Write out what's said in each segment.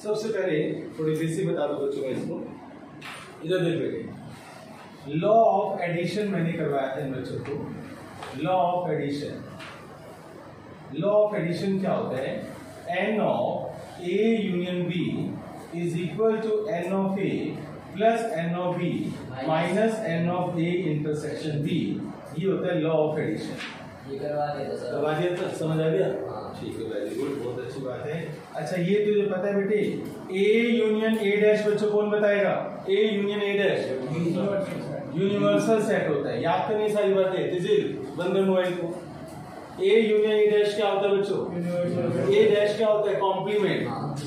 सबसे पहले थोड़ी बेसिक बता दो बच्चों को इसको। इधर देख बेटे, लॉ ऑफ एडिशन मैंने करवाया था इन बच्चों को। Law of addition, law of addition क्या होता है? N of A union B is equal to n of A plus n of B minus n of A intersection B. ये होता है लॉ ऑफ एडिशन। ये करवा दिया सर। करवा दिया था, समझ आ गया? ठीक है, वेरी गुड, बहुत अच्छी बात है। अच्छा ये तुझे पता है बेटे, ए यूनियन ए डैश बच्चों कौन बताएगा? A union A dash universal set होता है। याद करनी सारी बातें। तिजिल बंद कर मोबाइल को। ए यूनियन ए डैश क्या होता है बच्चों? ए डैश क्या होता है? Complement,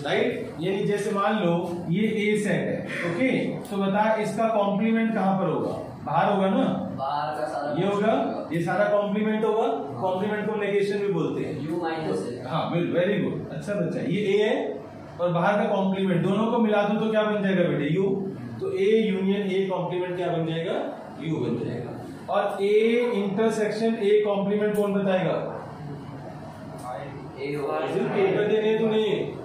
right? यानी जैसे मान लो ये ए सेट है, ओके, तो बता इसका कॉम्प्लीमेंट कहाँ पर होगा? बाहर होगा ना, बाहर का सारा ये होगा, ये सारा कॉम्प्लीमेंट होगा। कॉम्प्लीमेंट को नेगेशन भी बोलते हैं। यू माइनस है। हाँ बिल्कुल, वेरी गुड, अच्छा बच्चा। ये ए है और बाहर का कॉम्प्लीमेंट, दोनों को मिला दो तो क्या बन जाएगा बेटे? यू। तो ए यूनियन ए कॉम्प्लीमेंट क्या बन जाएगा? यू बन जाएगा। और ए इंटरसेक्शन ए कॉम्प्लीमेंट कौन बताएगा? ए होगा। पेपर देने तो नहीं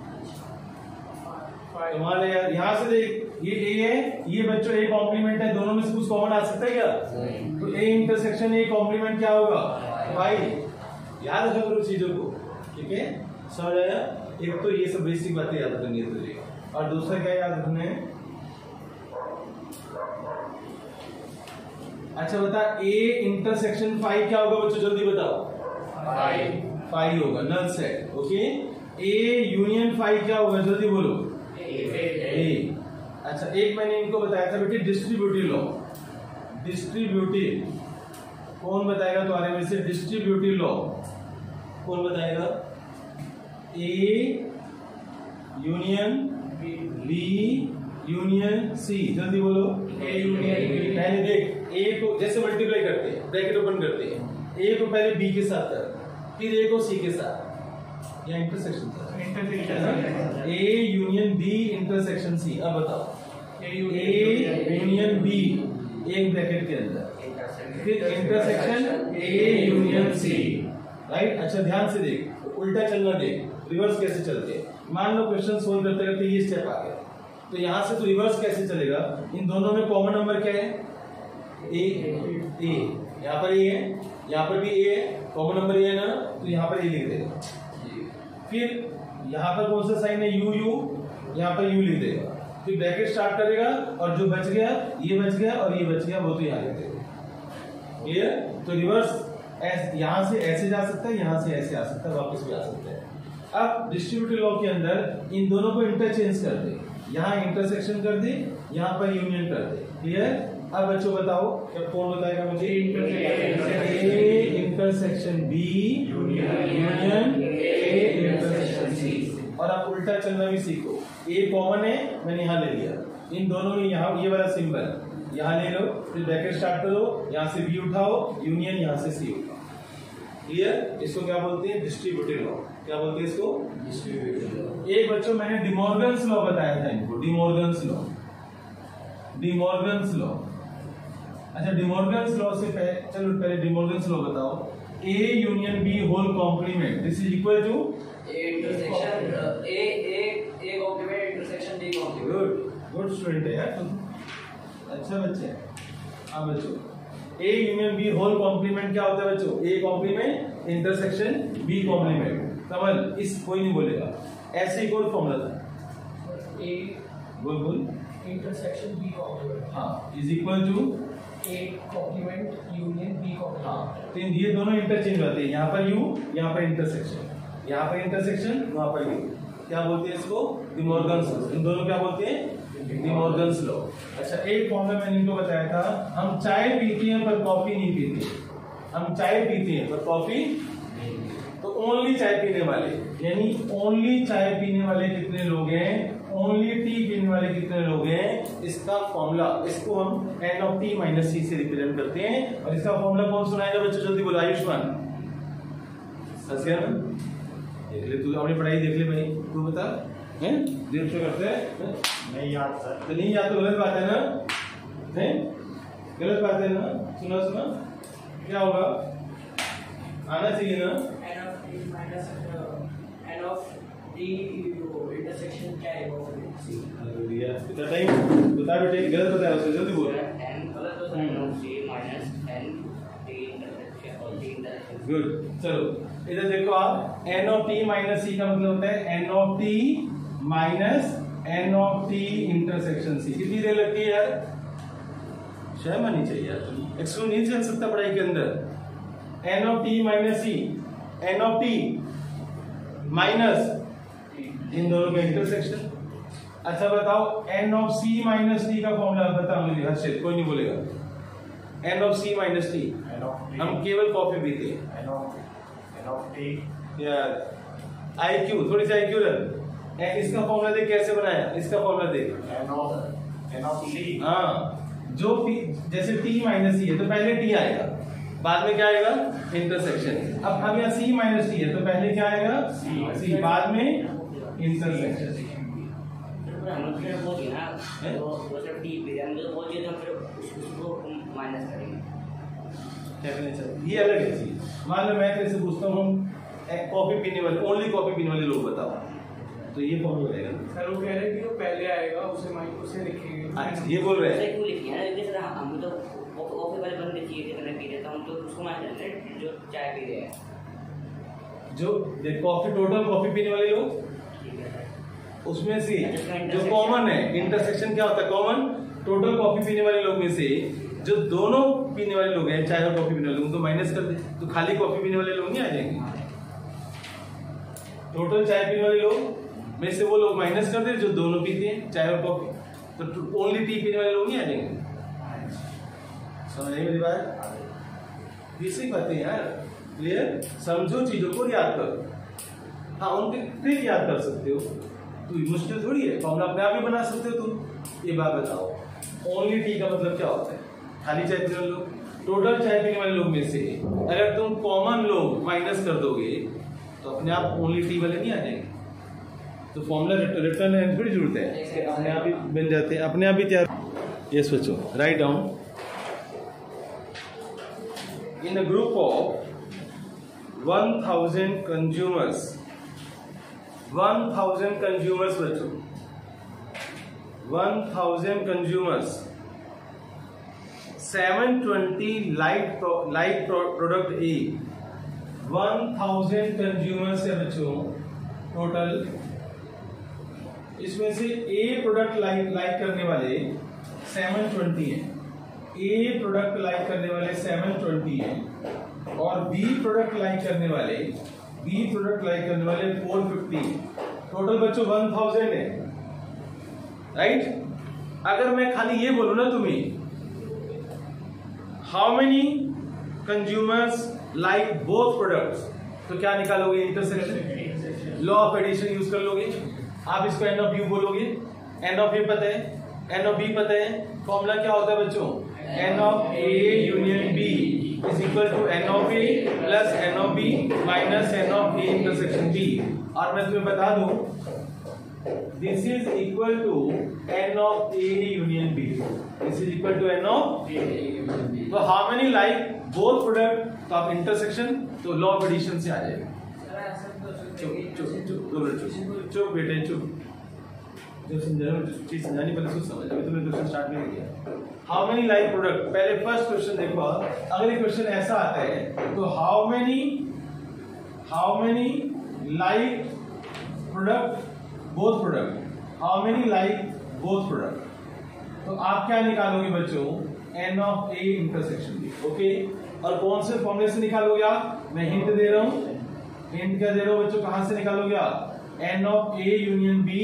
तुम्हारे यार। यहाँ से देख, ये ए है, ये बच्चों ए कॉम्प्लीमेंट है, दोनों में से कुछ कॉमन आ सकता है क्या? तो ए इंटरसेक्शन ए कॉम्प्लीमेंट क्या होगा? भाई याद रखो करो चीजों को, ठीक है? समझ आया? एक तो ये सब बेसिक बातें याद रखनी है तुझे, और दूसरा क्या याद रखना है? अच्छा बता, ए इंटरसेक्शन फाइव क्या होगा बच्चों? जल्दी बताओ। फाइव होगा, null set, okay. A union five क्या होगा? जल्दी बोलो। ए। अच्छा एक मैंने इनको बताया था बेटे, डिस्ट्रीब्यूटिव लॉ। डिस्ट्रीब्यूटिव कौन बताएगा तुम्हारे में से? डिस्ट्रीब्यूटिव लॉ कौन बताएगा? A union B union C, जल्दी बोलो। A union B. पहले देख, ए को जैसे मल्टीप्लाई करते हैं, ब्रैकेट ओपन करते हैं, ए को पहले बी के साथ कर, फिर ए को सी के साथ, या इंटरसेक्शन था। A union B intersection C. अब बताओ, ए यूनियन बी एक ब्रैकेट के अंदर, फिर intersection A union C, right? अच्छा ध्यान से देख, उल्टा चलना देख, रिवर्स कैसे चलते हैं। मान लो क्वेश्चन सोल्व करते करते ये स्टेप आ गया, तो यहां से तो रिवर्स कैसे चलेगा? इन दोनों में कॉमन नंबर क्या है? ए। यहाँ पर ए है, यहाँ पर भी ए है, कॉमन नंबर ए है ना, तो यहाँ पर ए लिख देगा। फिर यहाँ पर कौन सा साइन है? यू यू, यहाँ पर यू लिख देगा। फिर ब्रैकेट स्टार्ट करेगा, और जो बच गया, ये बच गया और ये बच गया, वो तो यहाँ लिख देगा। क्लियर? तो रिवर्स यहाँ से ऐसे जा सकता है, यहाँ से ऐसे आ सकता है, वापस भी आ सकता है। अब डिस्ट्रीब्यूटिव लॉ के अंदर इन दोनों को इंटरचेंज कर दे, यहाँ इंटरसेक्शन कर दे, यहाँ पर यूनियन कर दे। क्लियर? अब बच्चों बताओ, क्या कौन बताएगा मुझे? A intersection B union A intersection C. और आप उल्टा चलना भी सीखो। ए कॉमन है, मैंने यहाँ ले लिया, इन दोनों में यहाँ ये वाला सिंबल यहाँ ले लो, फिर ब्रैकेट स्टार्ट करो, यहाँ से बी उठाओ, यूनियन यहाँ से सी उठाओ। क्लियर? इसको क्या बोलते हैं? Distributive law. क्या बोलते हैं इसको? Distributive law. एक बच्चों मैंने डिमॉर्गन्स लॉ बताया था इनको, डिमॉर्गन्स लॉ। डिमॉर्गन्स लॉ, अच्छा डिमॉर्गन्स लॉ से चलो पहले डिमॉर्गन्स लॉ बताओ। A union B whole complement this is equal to A intersection A complement intersection B complement. Good student है यार तुम, अच्छा बच्चे। हाँ बच्चों, A union B whole complement क्या होता है बच्चों? A complement intersection B compliment. Kamal इस कोई नहीं बोलेगा, ऐसे ही कोई फॉर्मूला था। ए बोल बोल। इंटरसेक्शन बी कॉम्प्लीमेंट, हाँ, is equal to A complement union B complement. हाँ, तो ये दोनों इंटरचेंज होते हैं, यहाँ पर यू, यहाँ पर इंटरसेक्शन, यहाँ पर इंटरसेक्शन, वहां पर यू। क्या बोलते हैं इसको? De Morgan's law. इन दोनों क्या बोलते हैं? De Morgan's law. अच्छा एक फॉर्मूला मैंने इनको बताया था, हम चाय पीते हैं पर कॉफी नहीं पीते। हम चाय पीते हैं पर कॉफी, तो ओनली चाय पीने वाले, यानी ओनली चाय पीने वाले कितने लोग हैं? ओनली टी पीने वाले कितने लोग हैं? इसका फॉर्मूला, इसको हम एन ऑफ टी माइनस सी से रिप्रेजेंट करते हैं। और इसका फॉर्मूला कौन सुनाएगा बच्चों? जल्दी बोलो। आयुष्मान हंस गया ना? देख ले तू, अपनी पढ़ाई देख ले भाई, तू बता। हैं देर से करते हैं? नहीं याद सर। तो नहीं याद तो गलत बात है ना? हैं गलत बात है ना? सुना सुना क्या होगा? आना चाहिए ना? N of T minus n of T intersection क्या है? इतना टाइम बता बेटे, गलत बताया उसने, जल्दी बोल। गुड, चलो इधर देखो आप, n of T minus C का मतलब होता है n of T minus n of T intersection C. कितनी देर लगती है यार, शर्म आनी चाहिए यार, एक्सक्लूड नहीं चल सकता पढ़ाई के अंदर। N of T minus C, n of T minus इन दोनों का इंटरसेक्शन। अच्छा बताओ, n of C minus T का फॉर्मूला बताओ मुझे, हर्षित, कोई नहीं बोलेगा। N of C minus T, हम केवल कॉफी पीते हैं। एन ऑफ टी यार, आई क्यू, थोड़ी सी आई क्यू रख। इसका फॉर्मूला देख कैसे बनाया, इसका फॉर्मूला देख, एन ऑफ टी, हाँ जो जैसे टी माइनस सी है तो पहले टी आएगा, बाद में क्या आएगा, इंटरसेक्शन। अब हम यहाँ सी माइनस टी है तो पहले क्या आएगा, सी, बाद में इंटरसेक्शन। ये अलग है चीज। मान लो मैं कैसे पूछता हूँ, कॉफी पीने वाले, ओनली कॉफी पीने वाले लोग बताओ, तो ये फॉर्मूला रहेगा। सर वो कह रहे हैं कि वो पहले आएगा, उसे लिखेंगे। अच्छा ये बोल रहे हैं, हम तो कॉफी वाले बंदे चाहिए थे, मैंने पी रहे था, हम तो उसको मान लेते हैं जो चाय पी रहे हैं। जो कॉफी, टोटल कॉफी पीने वाले लोग, उसमें से जो कॉमन है, इंटरसेक्शन क्या होता है, कॉमन टोटल कॉफी पीने वाले लोग में से जो दोनों पीने वाले लोग हैं, चाय और कॉफी पीने वाले लोग, तो माइनस कर दे, तो खाली कॉफी पीने वाले लोग नहीं आ जाएंगे। टोटल चाय पीने वाले लोग में से वो लोग माइनस कर दे जो दोनों पीते हैं, चाय और कॉफी, तो ओनली टी पीने वाले लोग नहीं आ जाएंगे। समझ नहीं मेरी बात, बेसिक बातें यार, क्लियर, समझो चीजों को, याद करो। हाँ उनके ट्रिक याद कर सकते हो, तो मुश्किल थोड़ी है, फॉर्मूला अपने आप ही बना सकते हो तुम। ये बात बताओ, ओनली टी का मतलब क्या होता है, खाली चाय पीने वाले लोग। टोटल चाय पीने वाले लोग में से अगर तुम कॉमन लोग माइनस कर दोगे तो अपने आप ओनली टी वाले नहीं आ जाएंगे। तो फॉर्मूला रिटर्न है, थोड़ी जरूरत है, अपने आप ही बन जाते हैं, अपने आप ही तैयार। ये सोचो, write down, in a group of 1000 consumers, 1000 consumers बच्चों, 1000 कंज्यूमर्स, 720 लाइट प्रोडक्ट ए, 1000 कंज्यूमर्स है बच्चों टोटल, इसमें से ए प्रोडक्ट लाइक करने वाले 720 हैं, ए प्रोडक्ट लाइक करने वाले 720 हैं, और बी प्रोडक्ट लाइक करने वाले 450। टोटल बच्चों 1000 है, राइट। अगर मैं खाली ये बोलूं ना तुम्हें, how many consumers like both products, तो क्या निकालोगे, intersection, law of addition use कर लोगे। आप इसको एन ऑफ यू बोलोगे, एन ऑफ ए पता है, एन ऑफ बी पता है, फॉर्मूला क्या होता है बच्चों, n of A union B is equal to n of A plus n of B minus n of A intersection B. और मैं तुम्हें बता दूं, this is equal to n of A union B, this is equal to n of A union B. तो how many like both product, तो आप intersection, तो law of addition से आ जाएगा। चुप चुप चुप चुप बेटे चुप, जो समझाना चीज समझानी पहले सोच समझ, अभी तुमने क्वेश्चन स्टार्ट नहीं किया। हाउ मेनी लाइक प्रोडक्ट, पहले फर्स्ट क्वेश्चन देखो, अगर ये क्वेश्चन ऐसा आता है तो how many like product both product, how many like both product, तो आप क्या निकालोगे बच्चों, n of A intersection B, okay. और कौन से फॉर्मूले से निकालोगे आप, मैं हिंट दे रहा हूं, हिंट क्या दे रहा हूं बच्चों, कहां से निकालोगे आप, n of A union B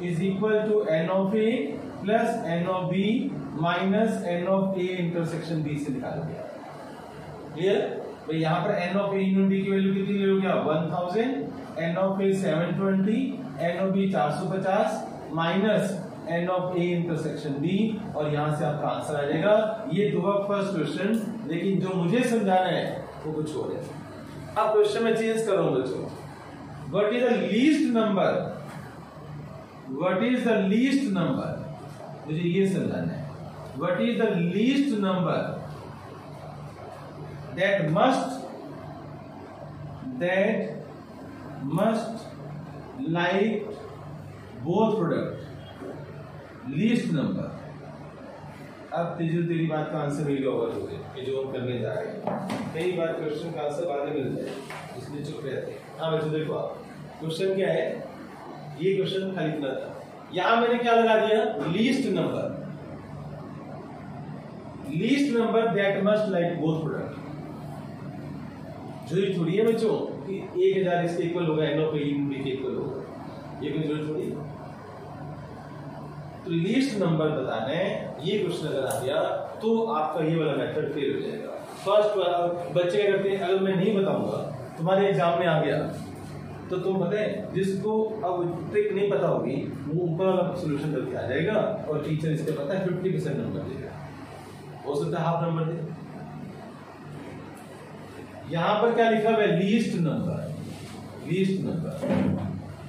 is equal to n of A plus n of B minus n of A intersection B से निकालोगे। क्लियर भाई, यहाँ पर n of A union B की वैल्यू कितनी ले लोगे आप, 1000, n of A 720, n of B 450 minus n of A intersection B, और यहां से आपका आंसर आ जाएगा। ये तो हुआ फर्स्ट क्वेश्चन, लेकिन जो मुझे समझाना है वो कुछ और है। अब क्वेश्चन में चेंज कर रहा हूं बच्चों, what is the least number, what is the least number, मुझे ये समझाना है, what is the least number that must like both product, least number. अब तेरी बात का आंसर मिल गया होगा तुझे, ये जो हम करने जा रहे हैं। कई बार क्वेश्चन का आंसर बाद में मिलता है, इसलिए चुप रहते हैं। हाँ बच्चों देखो, आप क्वेश्चन क्या है, ये क्वेश्चन खाली इतना था। यहां मैंने क्या लगा दिया, least number. Least number that must like both product. जरूरी थोड़ी है बच्चों कि 1000 इसके इक्वल होगा, एन ऑफ ए यूनिट के इक्वल होगा, ये कोई जरूरत थोड़ी है। तो लीस्ट नंबर बताना है, ये क्वेश्चन अगर आ गया तो आपका ये वाला मेथड फेल हो जाएगा। फर्स्ट वाला बच्चे क्या करते हैं, अगर मैं नहीं बताऊंगा तुम्हारे एग्जाम में आ गया तो तुम पता है जिसको अब ट्रिक नहीं पता होगी वो ऊपर वाला सोल्यूशन करके आ जाएगा और टीचर इसके पता है 50% नंबर देगा, हो सकता है हाफ नंबर दे। यहां पर क्या लिखा हुआ है, लीस्ट नंबर, लीस्ट नंबर।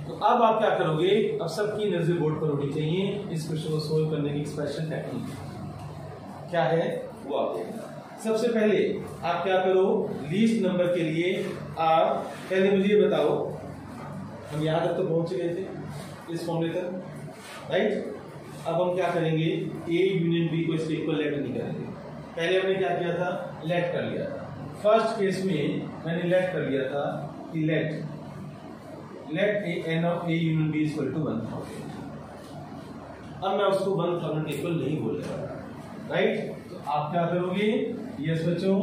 तो अब आप क्या करोगे, अब सबकी नजर बोर्ड पर होनी चाहिए। इस क्वेश्चन को सोल्व करने की स्पेशल टेक्निक क्या है वो आप देखना। सबसे पहले आप क्या करो, लीस्ट नंबर के लिए आप पहले मुझे ये बताओ, हम यहां तक तो पहुंच गए थे इस फॉर्मूले तक, राइट। अब हम क्या करेंगे, ए यूनियन बी को इसके इक्वल लेट नहीं करेंगे। पहले हमने क्या किया था, लेट कर लिया था। फर्स्ट केस में मैंने लेट कर लिया था कि let n of A union B equal to 1000। अब मैं उसको 1000 इक्वल नहीं बोल रहा, राइट। तो आप क्या करोगे, यस बच्चों,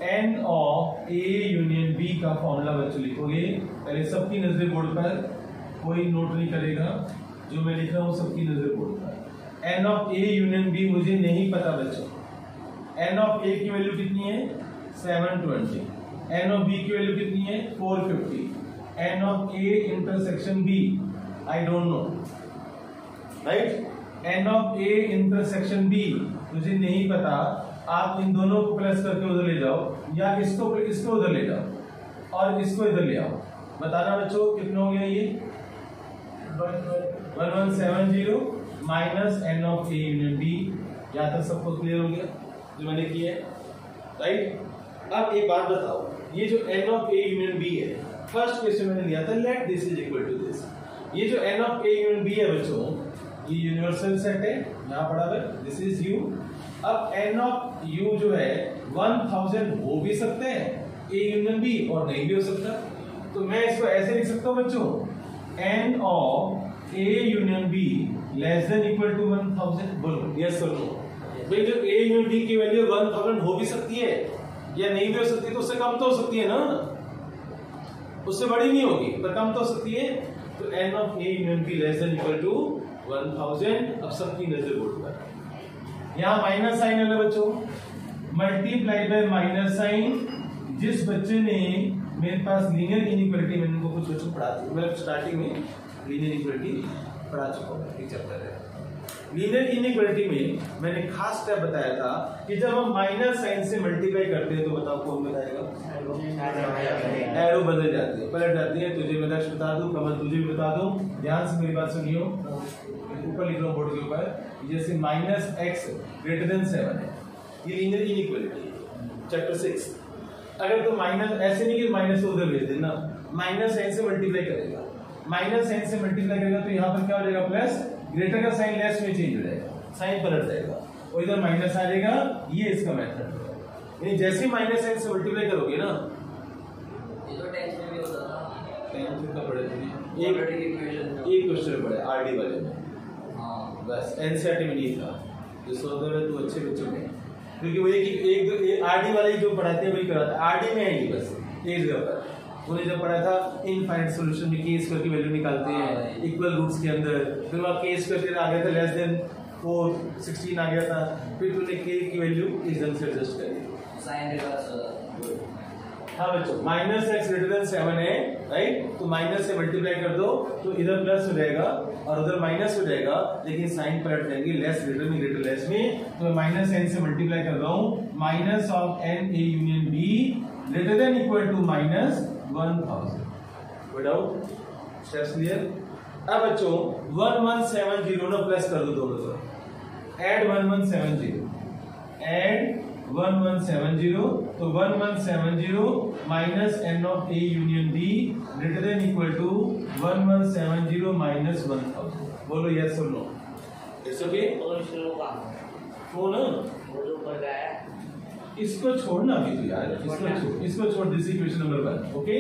n of A union B का फॉर्मूला बच्चों लिखोगे। पहले सबकी नजर बोर्ड पर, कोई नोट नहीं करेगा, जो मैं लिख रहा हूं सबकी नजर बोर्ड पर। N of A union B मुझे नहीं पता बच्चों, एन ऑफ ए की वैल्यू कितनी है 720, एन ऑफ बी की वैल्यू कितनी है 450, n of A intersection B I don't know, right. N of A intersection B मुझे नहीं पता, आप इन दोनों को प्लस करके उधर ले जाओ या इसको उधर ले जाओ और इसको इधर ले आओ। बताना बच्चों कितना हो गया, ये 1170 minus n of A union B. यहां तक सबको क्लियर हो गया जो मैंने किया है, राइट। अब एक बात बताओ, ये जो n of A union B है, फर्स्ट क्वेश्चन मैंने लिया था let this is equal to this. ये जो n of A union B है बच्चों, ये यूनिवर्सल सेट है, यहां पड़ा है दिस इज यू। अब एन ऑफ यू जो है 1000 हो भी सकते हैं ए यूनियन बी और नहीं भी हो सकता। तो मैं इसको ऐसे लिख सकता हूं बच्चों, n of A union B less than equal to 1000। बोलो यस और नो। भाई जो ए यूनियन बी की वैल्यू 1000 हो भी सकती है या नहीं भी हो सकती, तो उससे कम तो हो सकती है ना, उससे बड़ी नहीं होगी पर कम तो हो सकती है। तो n of A union B less than equal to 1000। अब सबकी नजर बोर्ड पर, यहां माइनस साइन है ना बच्चों, मल्टीप्लाई बाय माइनस साइन। जिस बच्चे ने मेरे पास लीनियर इनइक्वालिटी, मैंने उनको कुछ बच्चों पढ़ा दी, मैं स्टार्टिंग में लीनियर इनइक्वालिटी पढ़ा चुका हूं, एक चैप्टर है। लीनियर इनइक्वालिटी में मैंने खास स्टेप बताया था कि जब हम माइनस साइन से मल्टीप्लाई करते हैं तो बताओ कौन बताएगा, एरो बदल जाती है, पलट जाती है। तुझे मैं दक्ष बता दूं, कमल तुझे भी बता दूं, ध्यान से मेरी बात सुनियो। ऊपर लिख रहा हूं बोर्ड के ऊपर, जैसे माइनस एक्स ग्रेटर देन 7 है, ये लीनियर इनइक्वालिटी चैप्टर 6। अगर तो माइनस ऐसे नहीं कि माइनस को उधर भेज देना, माइनस साइन से मल्टीप्लाई करेगा, माइनस साइन से मल्टीप्लाई करेगा तो यहाँ पर क्या हो जाएगा, प्लस, ग्रेटर का साइन लेस में चेंज हो जाएगा, साइन पलट जाएगा और इधर माइनस आ जाएगा। ये इसका मेथड है, यानी जैसे माइनस साइन से मल्टीप्लाई करोगे ना, ये तो टेंथ में भी होता था, टेंथ का पढ़े थे, एक क्वेश्चन पढ़े आरडी वाले में, हाँ बस एनसीईआरटी में नहीं था, जो सोचते हैं तो अच्छे बच्चों में, क्योंकि वो एक आरडी वाले जो पढ़ाते हैं वही कराते हैं, आरडी में है ये बस एक जगह पर। उन्हें जब पढ़ा था इनफाइनाइट सॉल्यूशन में केस करके वैल्यू निकालते हैं इक्वल रूट्स के अंदर, फिर वहाँ केस करके आ गया था लेस देन 4 16 आ गया था, फिर तूने के की वैल्यू इस ढंग से एडजस्ट करी। साइन रिवर्स, हाँ बच्चों, माइनस एक्स ग्रेटर देन 7 है, राइट। तो माइनस से मल्टीप्लाई कर दो तो इधर प्लस हो जाएगा और उधर माइनस हो जाएगा, लेकिन साइन पलट जाएंगे, लेस ग्रेटर में ग्रेटर लेस में। तो मैं माइनस एन से मल्टीप्लाई कर रहा हूँ, minus of n A union B greater than equal to minus 1000 without steps clear. अब बच्चों 1170 ना प्लस कर दो दोनों तरफ, ऐड 1170, ऐड 1170, तो 1170 minus n of A union B greater than equal to 1170 minus 1000। बोलो यस और नो। It's okay. और इसमें वो काम फोन वो जो ऊपर गया है इसको छोड़ना अभी तो यार, इसको छोड़ दिस इक्वेशन नंबर 1। ओके,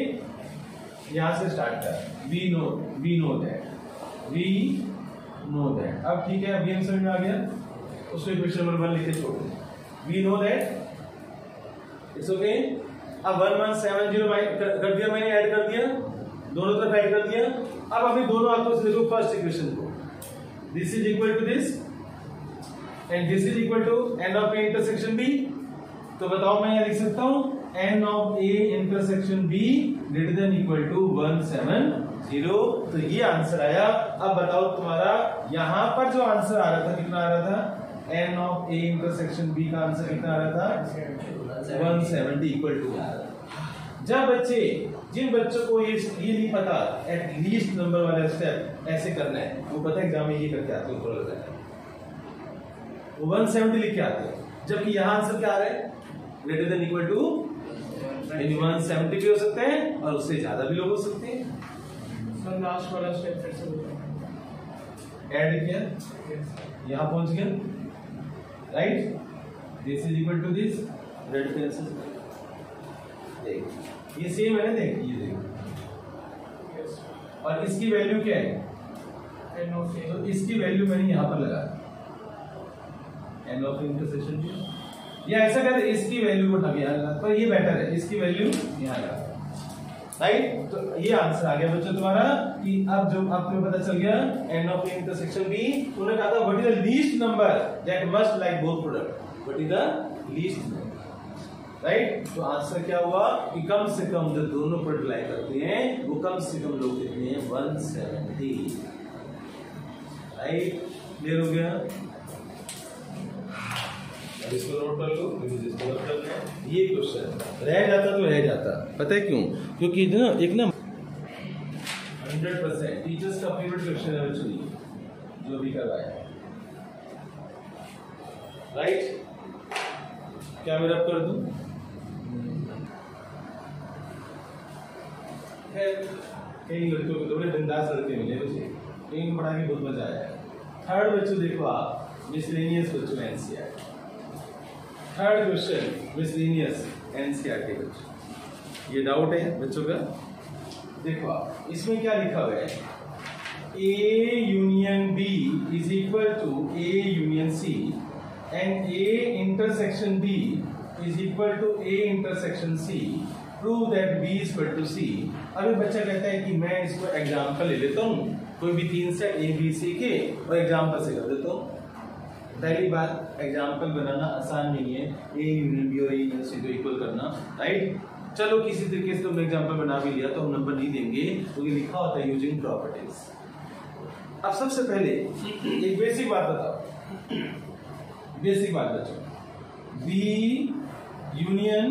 यहां से स्टार्ट कर। We know that. अब ठीक है, अभी हम समझ में आ गया। उसको इक्वेशन नंबर 1 लिख के छोड़ दे। We know that it's okay. अब 1170 कर दिया मैंने, ऐड कर दिया, दोनों तरफ ऐड कर दिया। अब अभी दोनों हाथों से देखो फर्स्ट इक्वेशन को। This is equal to this and this is equal to n of A intersection B. तो बताओ मैं यहां लिख सकता हूं n of A intersection B greater than equal to 170। तो ये आंसर आया। अब बताओ तुम्हारा यहां पर जो आंसर आ रहा था कितना आ रहा था? N of A intersection B का आंसर कितना आ रहा था? 170 इक्वल टू। जब बच्चे, जिन बच्चों को ये नहीं पता एट लीस्ट नंबर वाला स्टेप ऐसे करना है, वो पता है एग्जाम में ये करके आते हैं, वो 170 लिख के आते हैं। जबकि यहां आंसर क्या आ रहा है? ग्रेटर देन इक्वल टू 170 भी हो सकते हैं और उससे ज्यादा भी लोग हो सकते हैं। सर लास्ट वाला स्टेप फिर से बोलो। ऐड किया, यहां पहुंच गया, right? This is equal to this, red pencil देख, ये सेम है ना, देख ये देख। और इसकी वैल्यू क्या है? एन ऑफ ए। तो इसकी वैल्यू मैंने यहां पर लगा, एन ऑफ इंटरसेक्शन बी। या ऐसा कर इसकी वैल्यू को उठा के यहाँ लगा, पर ये बेटर है, इसकी वैल्यू यहाँ लगा, राइट? तो ये आंसर आ गया बच्चों तुम्हारा कि अब जो आपको पता चल गया n of A intersection B. उन्होंने कहा था what is the least number that must like both product, what is the least number, right? तो आंसर क्या हुआ कि कम से कम जो दोनों प्रोडक्ट लाइक करते हैं वो कम से कम लोग कितने हैं? 170, राइट? क्लियर हो गया? अब इसको नोट कर लो, इसको नोट करना है। ये क्वेश्चन रह जाता तो रह जाता, पता है क्यों? क्योंकि ना एक ना 100% टीचर्स का फेवरेट क्वेश्चन है बच्चों, जो भी करवाया, राइट? क्या मैं रब कर दूं? कई लड़कियों को थोड़े बिंदास लड़के मिले मुझे, कहीं पढ़ा के बहुत मजा आया। थर्ड बच्चों देखो आप, मिसलेनियस बच्चों NCERT. Third question miscellaneous NCERT बच्चों, ये डाउट है बच्चों का। देखो आप, इसमें क्या लिखा हुआ है? A union B is equal to A union C and A intersection B is equal to A intersection C, prove that B is equal to C. अभी बच्चा कहता है कि मैं इसको एग्जाम्पल ले लेता हूँ, कोई भी 3 सेट ए बी सी के और एग्जाम्पल से कर देता हूँ। पहली बात, एग्जाम्पल बनाना आसान नहीं है, ए यूनियन बी और ए यूनियन सी को इक्वल करना, राइट? चलो किसी तरीके से तुमने एग्जाम्पल बना भी लिया तो हम नंबर नहीं देंगे, क्योंकि तो लिखा होता है यूजिंग प्रॉपर्टीज। अब सबसे पहले एक बेसिक बात बताओ, बेसिक बात बच्चों, B union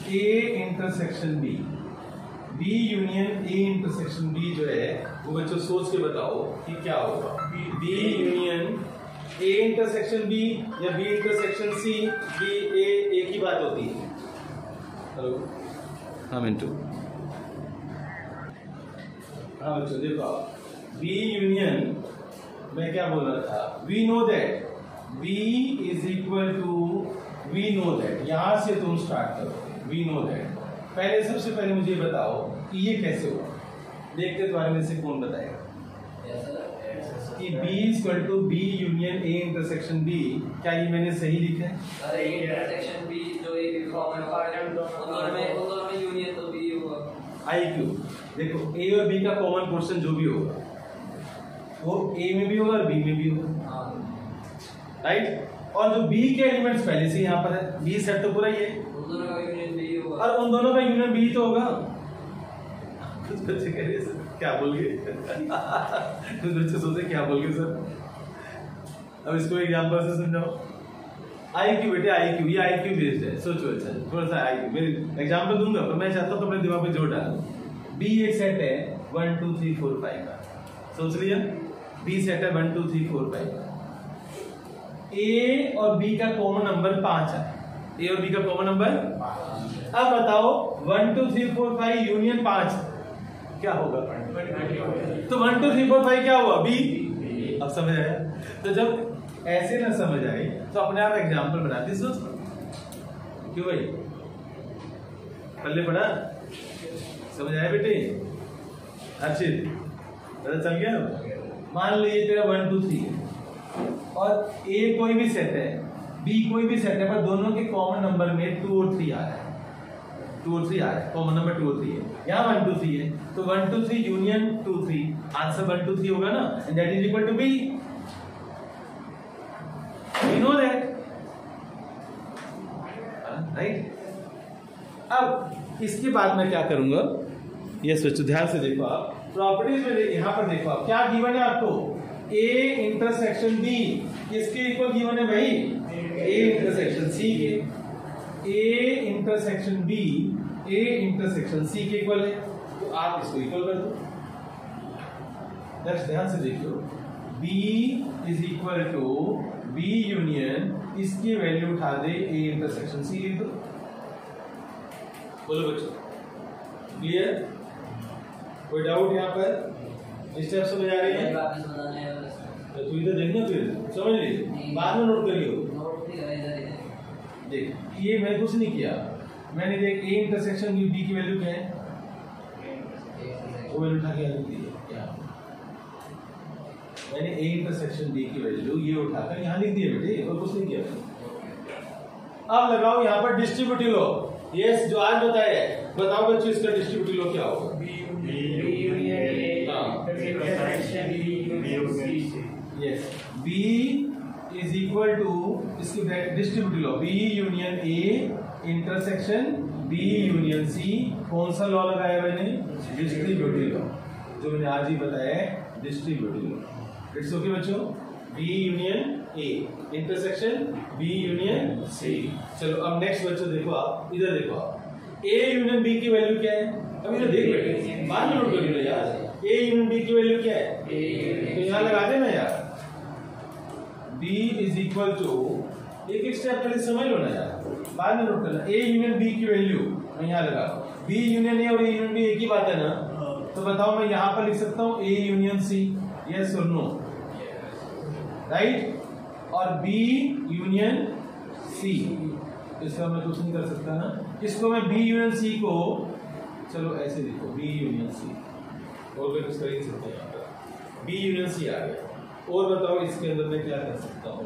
A intersection B, B union A intersection B जो है वो बच्चों सोच के बताओ कि क्या होगा। B union A intersection B या B intersection C, B A एक ही बात होती है। हेलो, हाँ मिंटू, हाँ बच्चों देखो आप, बी यूनियन, मैं क्या बोल रहा था? We know that B is equal to, we know that, यहां से तुम स्टार्ट करो, वी नो दैट। पहले सबसे पहले मुझे बताओ कि ये कैसे हुआ, देखते तुम्हारे में से कौन बताएगा कि B equal to B union A intersection B. क्या ये मैंने सही लिखा है? अरे इंटरसेक्शन बी जो एक कॉमन पार्ट है, दोनों में यूनियन तो बी होगा। आई क्यू देखो, ए और बी का कॉमन पोर्शन जो भी होगा वो ए में भी होगा और बी में भी होगा, राइट? और जो बी के एलिमेंट्स पहले से यहाँ पर है, बी सेट तो पूरा ही है, उन दोनों का यूनियन बी होगा और उन दोनों का यूनियन बी तो होगा। कुछ बच्चे कह रहे सर क्या बोल गए कुछ बच्चे सोचे क्या बोल गए सर। अब इसको एग्जांपल से समझाओ। आई क्यू बेटे, आई क्यू, ये आई क्यू बेस्ड है, सोचो अच्छा थोड़ा सा आई क्यू, मैं एग्जांपल दूंगा पर मैं चाहता हूँ तो अपने दिमाग पे जोर डालो। बी एक सेट है 1 2 3 4 5 का, सोच लिया? बी सेट है 1 2 3 4 5 का। ए और बी का कॉमन नंबर 5 है, ए और बी का कॉमन नंबर 5। अब बताओ 1 2 3 4 5 यूनियन 5 क्या होगा? तो 1 2 3 4 5 क्या हुआ? बी। अब समझ आया? तो जब ऐसे ना समझ आए तो अपने आप एग्जाम्पल बनाते सोच। क्यों भाई, पल्ले पड़ा? समझ आया बेटे? अर्चित पता चल गया? मान लीजिए तेरा 1 2 3 और ए कोई भी सेट है, बी कोई भी सेट है, पर दोनों के कॉमन नंबर में 2 और 3 आ रहा है। 2 और 3 आ रहा है, कॉमन नंबर 2 और 3 है। यहाँ 1 2 3 है, तो 1 2 3 यूनियन 2 3, आंसर 1 2 3 होगा ना, and that is equal to B. You know that, right? अब इसके बाद मैं क्या करूंगा, ये सोचो, ध्यान से देखो आप प्रॉपर्टीज में, यहां पर देखो आप क्या गिवन है आपको, ए इंटरसेक्शन बी किसके इक्वल गिवन है भाई? ए इंटरसेक्शन सी के। A intersection B A intersection C के इक्वल है, तो आप इसको इक्वल कर दो। ध्यान से देखो, B is equal to B union, इसकी वैल्यू उठा दे, ए इंटरसेक्शन सी लिख दो। बोलो बच्चों, क्लियर? कोई डाउट यहाँ पर? स्टेप समझ आ रही है? तो तू इधर देखना, फिर समझ ली, बाद में नोट करियो। देख, ये मैंने कुछ नहीं किया, मैंने देख ए इंटरसेक्शन बी की वैल्यू क्या है, वो वैल्यू उठा के लिख दी है। मैंने ए इंटरसेक्शन बी की वैल्यू ये उठाकर यहाँ लिख दिया बेटे, और कुछ नहीं किया मैंने। अब लगाओ यहाँ पर डिस्ट्रीब्यूटिव लॉ। यस, जो आज बताया है, बताओ बच्चों इसका डिस्ट्रीब्यूटिव लॉ क्या होगा? Yes, B is equal to, इसकी distributive law, B union A intersection B union C. कौन सा लॉ लगाया मैंने? डिस्ट्रीब्यूटिव लॉ, जो मैंने आज ही बताया है, डिस्ट्रीब्यूटिव लॉ। इट्स ओके बच्चों, B union A intersection B union C. चलो अब नेक्स्ट बच्चों देखो, आप इधर देखो, आप ए यूनियन बी की वैल्यू क्या है? अभी तो देख बैठे, बाद में नोट कर लो यार। ए यूनियन बी की वैल्यू क्या है? तो यहाँ लगा देना यार, B इज इक्वल टू, एक एक स्टेप पहले समझ लो ना यार, बाद में नोट करना। A यूनियन B की वैल्यू मैं यहाँ लगा, B यूनियन A और A यूनियन B एक ही बात है ना, तो बताओ मैं यहाँ पर लिख सकता हूँ A यूनियन C, यस और नो, राइट? और B यूनियन C, इसका मैं कुछ नहीं कर सकता ना, इसको मैं B यूनियन C को, चलो ऐसे लिखो, B यूनियन C, और मैं कुछ कर ही सकते हैं यहाँ पर, B यूनियन C आ गया। और बताओ इसके अंदर मैं क्या कर सकता हूँ?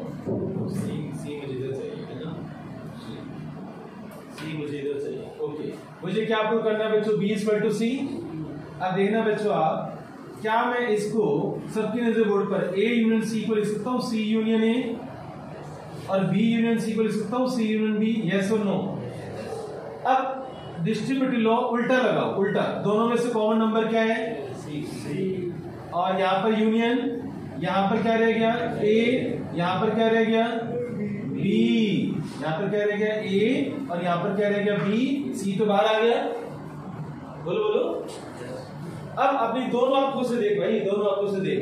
सी मुझे इधर चाहिए है ना, सी मुझे इधर चाहिए। ओके, मुझे क्या प्रूव करना है बच्चों? बी इक्वल टू सी। अब देखना बच्चों आप, क्या मैं इसको सबकी नजर बोर्ड पर ए यूनियन सी को लिख सकता हूँ सी यूनियन ए, और बी यूनियन सी को लिख सकता हूँ सी यूनियन बी, यस और नो? अब डिस्ट्रीब्यूटिव लॉ उल्टा लगाओ, उल्टा, दोनों में से कॉमन नंबर क्या है? सी। और यहाँ पर यूनियन, यहाँ पर क्या रह गया? ए, यहाँ पर क्या रह गया? बी, यहाँ पर क्या रह गया? ए, और यहाँ पर क्या रह गया? बी। सी तो बाहर आ गया, बोलो बोलो। अब अपनी दोनों आंखों से देख भाई, दोनों आंखों से देख,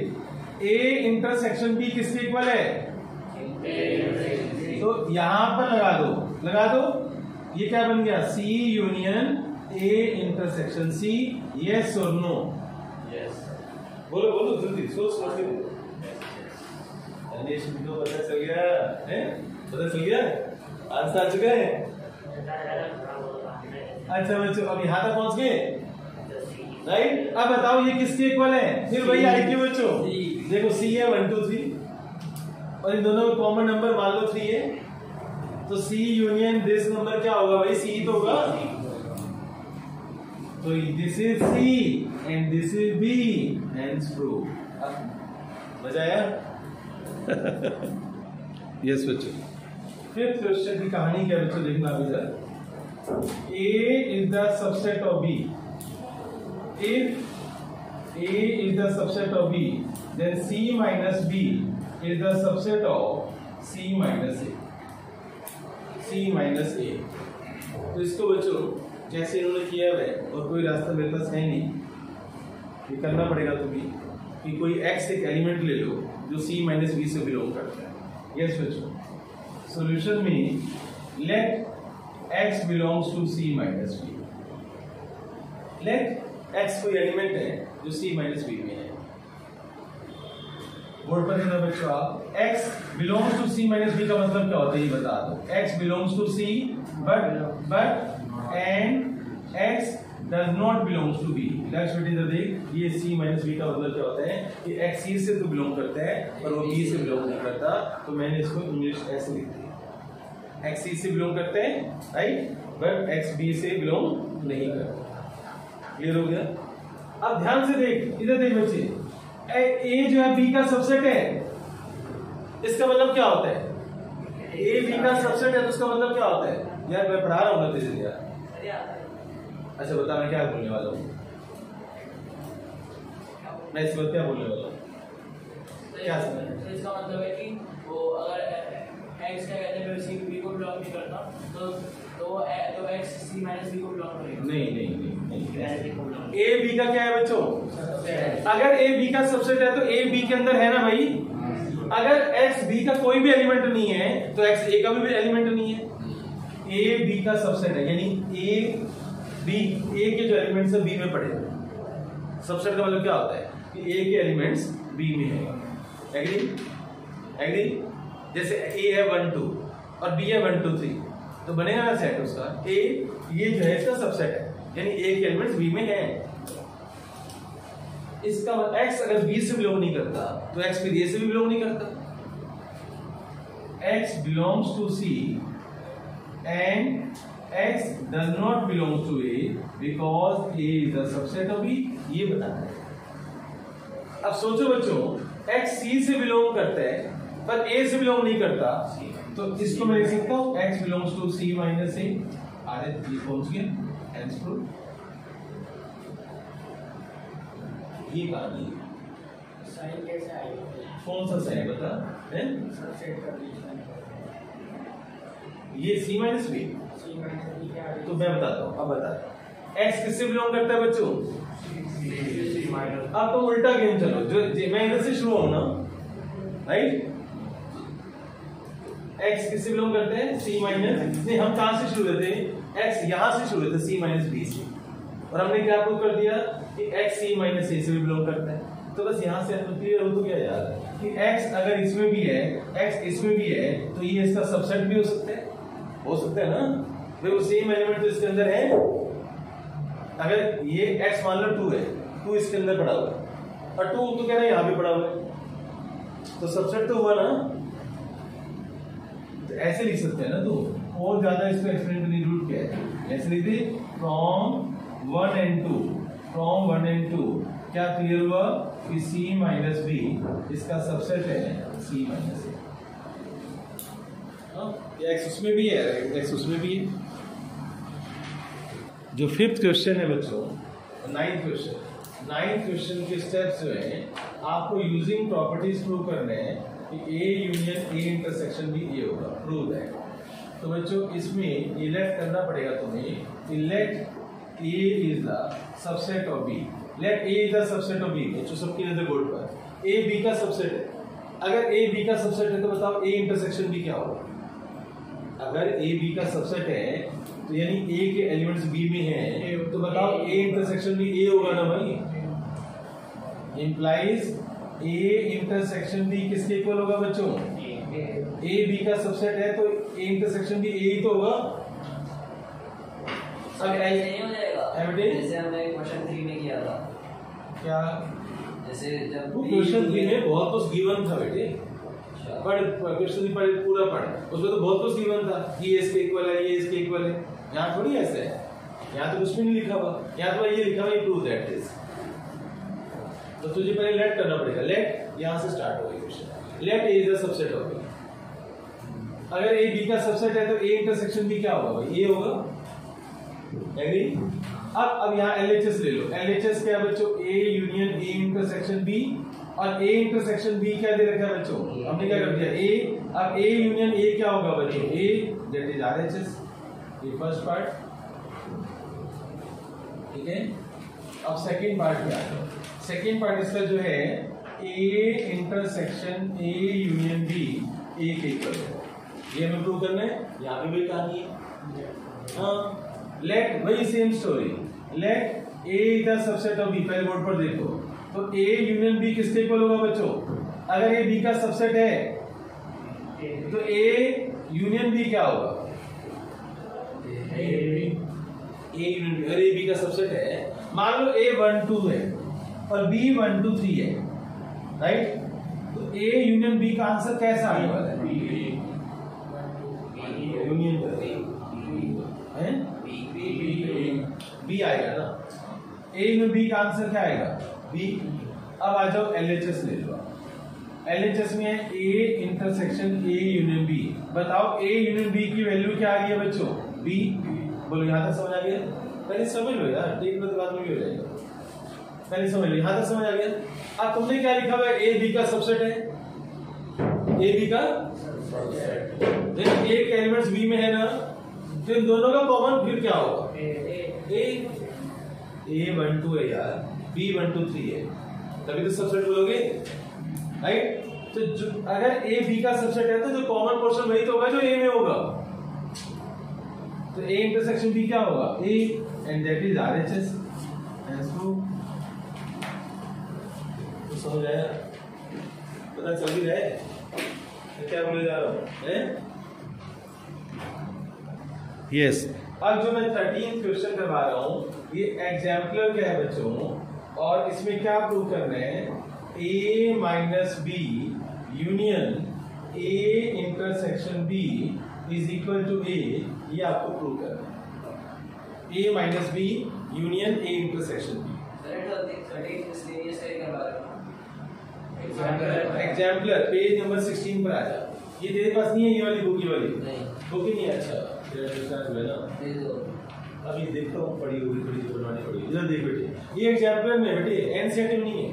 ए इंटरसेक्शन बी किसके इक्वल है? तो यहां पर लगा दो, ये क्या बन गया? C union A intersection C, yes और नो? यस। बोलो बोलो जल्दी, सोच के बोलो। पता चल गया है? पता चल गया? आंसर आ चुका है? अच्छा बच्चों, अब यहां तक पहुंच गए, राइट? अब बताओ ये किसके इक्वल है? फिर वही आई क्यों बच्चों? देखो सी है 1 2 3, और इन दोनों में कॉमन नंबर मान लो 3 है, तो सी यूनियन दिस नंबर क्या होगा भाई? सी तो होगा, तो this is C and this is B, hence prove. मजा आया? यस बच्चों। फिफ्थ क्वेश्चन की कहानी क्या बच्चों, देखना अभी इधर। A is the subset of B. If A is the subset of B, then C minus B is the subset of C minus A. C minus A. तो इसको बच्चों जैसे इन्होंने किया है, और कोई रास्ता मेरे पास है नहीं, ये करना पड़ेगा तुम्हें कि कोई X एक एलिमेंट ले लो जो C minus B से बिलोंग करता है। यस बच्चों, सॉल्यूशन में let X belongs to C minus B. Let X कोई एलिमेंट है जो C minus B में है। बोर्ड पर लिखना बच्चों आप x belongs to c minus b का मतलब क्या होता है ये बता दो। x belongs to c but and x does not belongs to b। Next बेटी इधर देख, ये c माइनस b का मतलब क्या होता है कि x c से तो बिलोंग करता है पर वो b से बिलोंग नहीं करता, तो मैंने इसको इंग्लिश ऐसे लिख दिया, x c से बिलोंग करते हैं राइट, बट x b से बिलोंग नहीं करता। क्लियर हो गया? अब ध्यान से देख, इधर देख बच्चे, ए जो है बी का सबसेट है, इसका मतलब क्या होता है? ए बी का सबसेट है तो उसका मतलब क्या होता है? यार मैं पढ़ा रहा हूँ ना तेरे यार। अच्छा बता मैं क्या बोलने वाला हूँ, मैं इस वक्त क्या बोलने वाला हूँ, क्या समझ? इसका मतलब है कि वो अगर x क्या कहते हैं सी बी को बिलोंग नहीं करता तो x c माइनस b को बिलोंग करेगा। नहीं ए बी का क्या है बच्चों? अगर ए बी का सबसेट है तो ए बी के अंदर है ना भाई। अगर एक्स बी का कोई भी एलिमेंट नहीं है तो एक्स ए का भी एलिमेंट नहीं है। ए बी का सबसेट है यानी ए बी, ए के जो एलिमेंट्स है बी में पड़े। सबसेट का मतलब क्या होता है कि ए के एलिमेंट्स बी में है। एग्री? एग्री? जैसे ए है 1 2 और बी है 1 2 3 तो बनेगा ना सेट उसका। ए ये जो है इसका सबसेट है यानी ए के एलिमेंट्स बी में है। इसका x अगर b से बिलोंग नहीं करता तो x फिर a से भी बिलोंग नहीं करता। x belongs to c and x does not belong to a because a is the subset of b, ये बताना है। अब सोचो बच्चों, x c से बिलोंग करता है पर a से बिलोंग नहीं करता, तो इसको मैं लिख सकता हूं x belongs to c minus a। आरे ये पहुंच गया hence proof। ये कहानी साइन कैसे आएगा? कौन सा साइन बता है? सेट कर लीजिए ये c minus b, c minus b क्या है? तो मैं बताता हूँ। अब बता x किससे बिलोंग करता है बच्चों? c minus. अब तो उल्टा गेम चलो, जो मैं इधर से शुरू हूं ना राइट। x किससे बिलोंग करते हैं? c minus. नहीं हम कहां से शुरू होते हैं? x यहां से शुरू होते c माइनस b से, और हमने क्या प्रूव कर दिया कि x c माइनस a से भी बिलोंग करता है। तो बस यहां से क्लियर हो तो क्या याद है कि x अगर इसमें भी है, x इसमें भी है तो ये इसका सबसेट भी हो सकता है ना भाई। वो सेम एलिमेंट तो इसके अंदर है। अगर ये x मान लो 2 है, 2 इसके अंदर पड़ा हुआ है और 2 तो कह रहे हैं यहां भी पड़ा हुआ है, तो सबसेट तो हुआ ना। तो ऐसे लिख सकते हैं ना, तो और ज्यादा इसको एक्सप्लेन करने की जरूरत क्या है? ऐसे लिखते फ्रॉम 1 and 2, फ्रॉम 1 and 2 क्या क्लियर हुआ कि c माइनस b इसका सबसेट है c माइनस a। ये x उसमें भी है, x उसमें भी है। जो 5th क्वेश्चन है बच्चों, 9th क्वेश्चन के स्टेप्स जो है आपको यूजिंग प्रॉपर्टीज प्रूव करने हैं कि a यूनियन a इंटरसेक्शन भी a होगा। प्रूव है तो बच्चों इसमें ये लेट करना पड़ेगा तुम्हें। Let A is the subset of B. Let A is the subset of B. बच्चों सबकी नजर बोर्ड पर। A B का सबसेट है। अगर A B का सबसेट है तो बताओ A इंटरसेक्शन B क्या होगा? अगर A B का सबसेट है तो यानी A के एलिमेंट्स B में हैं, तो बताओ A इंटरसेक्शन भी A होगा ना भाई। Implies A इंटरसेक्शन B किसके इक्वल होगा बच्चों? A B का सबसेट है तो A इंटरसेक्शन भी A ही तो होगा। नहीं हो जाएगा एवरीडे जैसे हमने क्वेश्चन 3 में किया था। क्या? जैसे जब वो क्वेश्चन 3 में बहुत कुछ गिवन था बेटे। पढ़ क्वेश्चन 3 पढ़ पूरा पढ़, उसमें तो बहुत कुछ गिवन था। ये इसके इक्वल है, ये इसके इक्वल है। यहाँ थोड़ी ऐसे है, यहाँ तो कुछ भी नहीं लिखा हुआ। यहाँ तो ये लिखा हुआ है प्रूव दैट इज। तो तुझे पहले लेट करना पड़ेगा। लेट यहाँ से स्टार्ट होगा question. Let A is the subset of B. अगर ए बी का सबसेट है तो ए इंटरसेक्शन बी क्या होगा भाई? ए होगा। एग्री? अब यहाँ LHS ले लो। LHS क्या है बच्चों? A union A intersection B, और A इंटरसेक्शन B क्या दे रखा है बच्चों? हमने क्या कर दिया A। अब A यूनियन A क्या होगा बच्चों? A that is RHS। ये फर्स्ट पार्ट, ठीक है। अब सेकंड पार्ट क्या है? सेकंड पार्ट इसका जो है A intersection A union B A के इक्वल है। ये हमें प्रूव करना है। यहाँ भी वही कहानी है। हाँ, लेट वही same story. Let A is the subset of B। पहले बोर्ड पर देखो तो A यूनियन B किसके इक्वल होगा बच्चों? अगर ए बी का सबसेट है तो ए यूनियन बी क्या होगा? A union B. अगर ए बी का सबसेट है, मान लो ए 1 2 है और बी 1 2 3 है, राइट? तो ए यूनियन बी का आंसर कैसा आने वाला है? यूनियन है बी आएगा ना। ए यूनियन बी का आंसर क्या आएगा? बी। अब आ जाओ एलएचएस ले लो। एलएचएस में A intersection A union B. बताओ ए यूनियन बी की वैल्यू क्या आ रही है बच्चों? बी। बोलो यहां तक समझ आ गया? पहले समझ लो यार, ठीक है, बाद में भी हो जाएगा। पहले समझ लो, यहां तक समझ आ गया। अब तुमने क्या लिखा हुआ है? ए बी का सबसेट है, ए बी का एक एलिमेंट्स बी में है ना, तो इन दोनों का कॉमन फिर क्या होगा? ए 1 2 है यार, बी 1 2 3 है, तभी तो सबसेट बोलोगे, राइट? तो अगर ए बी का सबसेट है तो जो कॉमन पोर्शन वही तो होगा जो ए में होगा। तो ए इंटरसेक्शन बी क्या होगा? ए, एंड दैट इज आरएचएस। तो समझ आया? पता चल ही रहा है क्या बोले जा रहा हूं? यस। अब जो मैं 13 क्वेश्चन करवा रहा हूं, ये एग्जाम्पलर क्या है बच्चों, और इसमें क्या प्रूव करना है? a minus B union a intersection b is equal to a, ये आपको प्रूव करना है। a minus B union a intersection b। Exemplar page number 16 पर आ जा। ये तेरे पास नहीं है ये वाली बुक? ये वाली बुक ही नहीं है। अच्छा अभी देखता हूँ, पढ़ी होगी थोड़ी सी, बनवानी पड़ेगी। इधर देख बेटे, ये एग्जाम्पलर में बेटे एनसीईआरटी में नहीं है।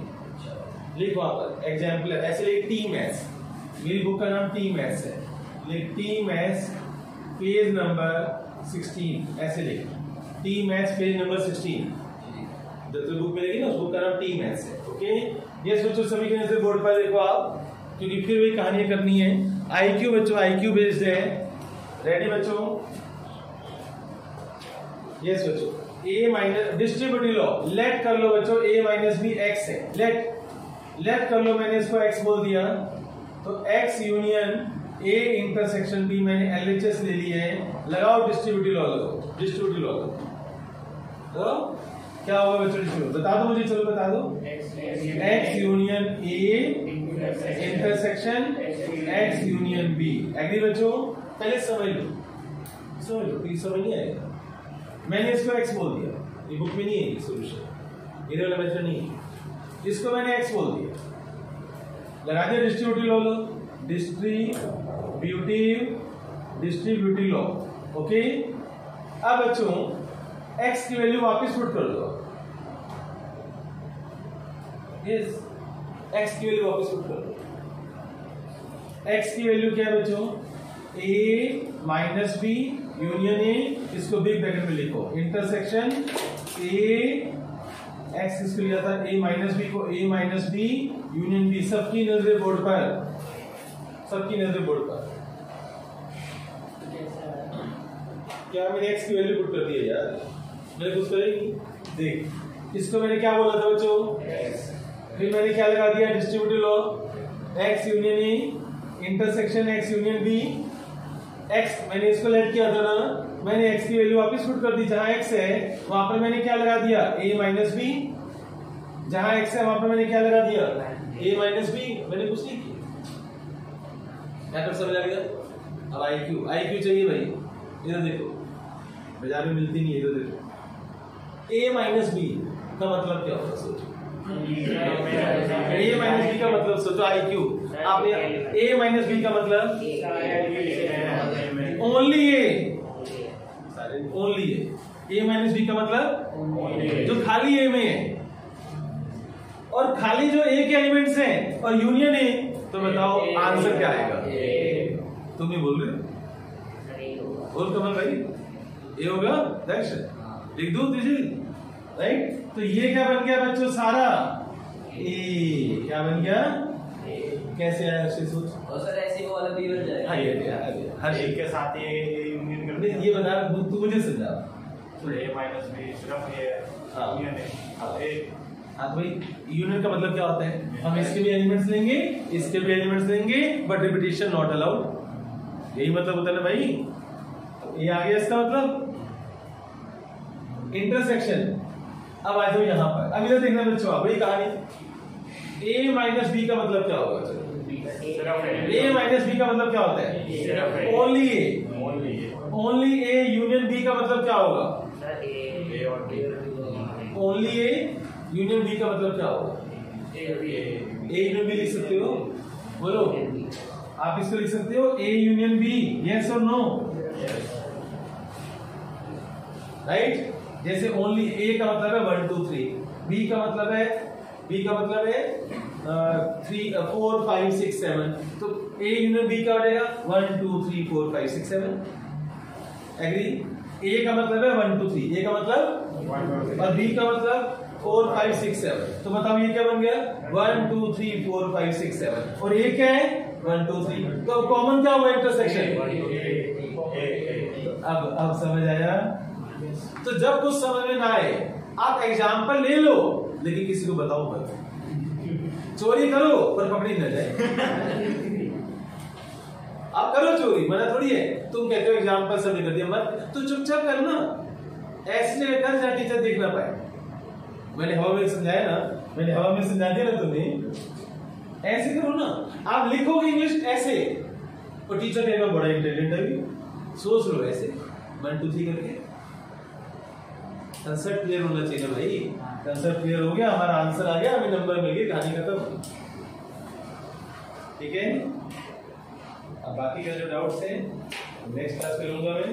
लिख वहां पर एग्जाम्पलर, ऐसे लिख टी मैथ्स। मेरी बुक का नाम टी मैथ्स है। लिख टी मैथ्स पेज नंबर 16, ऐसे लिख टी मैथ्स पेज नंबर 16। जो बुक मिलेगी ना उस बुक का नाम टी मैथ्स है। ओके, ये सोचो सभी के नजर बोर्ड पर देखो आप, क्योंकि फिर वही कहानियां करनी है। आईक्यू बच्चों, आईक्यू बेस्ड है। रेडी बच्चों? ये सोचो a minus distributive law, let कर लो बच्चों a माइनस बी एक्स है। लेट कर लो, मैंने इसको x बोल दिया, तो x union a intersection b मैंने LHS ले लिया है। लगाओ डिस्ट्रीब्यूटिव लॉ, लगाओ डिस्ट्रीब्यूटिव लॉ। तो क्या होगा बच्चों? डिस्ट्रीब्यूटिव बता दो मुझे, चलो बता दो। x union a intersection x union b। Agree बच्चों? पहले समझ लो, प्लीज समझ नहीं आएगा। मैंने इसको x बोल दिया, ये बुक में नहीं है ये सॉल्यूशन, ये वाला मेथड नहीं है। इसको मैंने x बोल दिया, लगा दिया डिस्ट्रीब्यूटिव लॉ। लो डिस्ट्रीब्यूटिव लॉ। ओके, अब बच्चों x की वैल्यू वापस पुट कर दो। यस, x की वैल्यू वापस पुट कर दो। x की वैल्यू क्या है बच्चों? a minus B union A, इसको बिग ब्रैकेट में लिखो, इंटरसेक्शन a x किसको लिया था? a माइनस बी को, a minus B union B. सबकी नजर बोर्ड पर, सबकी नजर बोर्ड पर। क्या मैंने x की वैल्यू पुट कर दी है यार? मैंने कुछ करेगी? देख, इसको मैंने क्या बोला था बच्चों? फिर मैंने क्या लगा दिया? Distributive law, x union A intersection x union B. x मैंने इसको लेट किया था ना, मैंने x की वैल्यू वापस पुट कर दी। जहां x है वहां पर मैंने क्या लगा दिया? a minus B. जहां x है वहां पर मैंने क्या लगा दिया? a minus B. मैंने कुछ नहीं किया। क्या कर समझ आ गया? अब IQ चाहिए भाई, इधर देखो, बाजार में मिलती नहीं है, इधर देखो। a माइनस बी का मतलब क्या होता है सोचो? a माइनस बी का मतलब सोचो। IQ आपने a माइनस बी का मतलब only a, only a minus B का मतलब जो खाली a में है, और खाली जो a के एलिमेंट्स हैं और यूनियन a, तो बताओ आंसर क्या आएगा? तुम ही बोल रहे हो, बोल कमल भाई, a होगा। लिख दो तुझे, राइट? तो ये क्या बन गया बच्चों? सारा a क्या बन गया? कैसे आया उससे सोच। और सर ऐसे वो वाला भी बन जाएगा। हाँ, ये हर एक के साथ ये यूनियन कर दे। ये बता, तू मुझे समझा। तो a माइनस बी सिर्फ ये यूनियन है। हाँ, हाँ तो भाई यूनियन का मतलब क्या होता है, हम इसके भी एलिमेंट्स लेंगे, इसके भी एलिमेंट्स लेंगे, बट रिपीटेशन नॉट अलाउड, यही मतलब होता है ना भाई। ये आ गया इसका मतलब इंटरसेक्शन। अब आ जाओ यहाँ पर, अब इधर देखना बच्चों, आप वही कहानी, a माइनस b का मतलब क्या होगा? a माइनस b का मतलब क्या होता है? Only a, only a union b का मतलब क्या होगा? ओनली a यूनियन b का मतलब क्या होगा? a यूनियन b लिख सकते हो, बोलो आप इसको लिख सकते हो a यूनियन b, यस और नो, राइट। जैसे ओनली a का मतलब है 1 2 3, b का मतलब है 3 4 5 6 7, तो a यूनियन b का हो जाएगा 1 2 3 4 5 6 7, एग्री। a का मतलब है 1 2 3, a का मतलब और b का मतलब 4 5 6 7, तो बताओ ये क्या बन गया? 1 2 3 4 5 6 7, और a क्या है? 1 2 3, तो कॉमन क्या हुआ? इंटरसेक्शन। अब समझ आया? तो जब कुछ समझ में ना आए आप एग्जाम्पल ले लो, लेकिन किसी को बताओ मत, चोरी करो पर पकड़ी न जाए। आप करो चोरी, मना थोड़ी है, तुम कहते हो एग्जाम्पल सब कर दिया, मत तो चुपचाप करना, ऐसे जगह कर जहाँ टीचर देख ना पाए। मैंने हवा में समझाया ना, मैंने हवा में समझा दिया ना तुम्हें, ऐसे करो ना। आप लिखोगे इंग्लिश ऐसे और टीचर कहेगा बड़ा इंटेलिजेंट है, सोच लो ऐसे 1 2 3 करके। कंसेप्ट क्लियर होना चाहिए भाई, कंसेप्ट क्लियर हो गया, हमारा आंसर आ गया, हमें नंबर मिल गया, कहानी खत्म। ठीक है, अब बाकी का जो डाउट्स है नेक्स्ट क्लास में लूंगा मैं।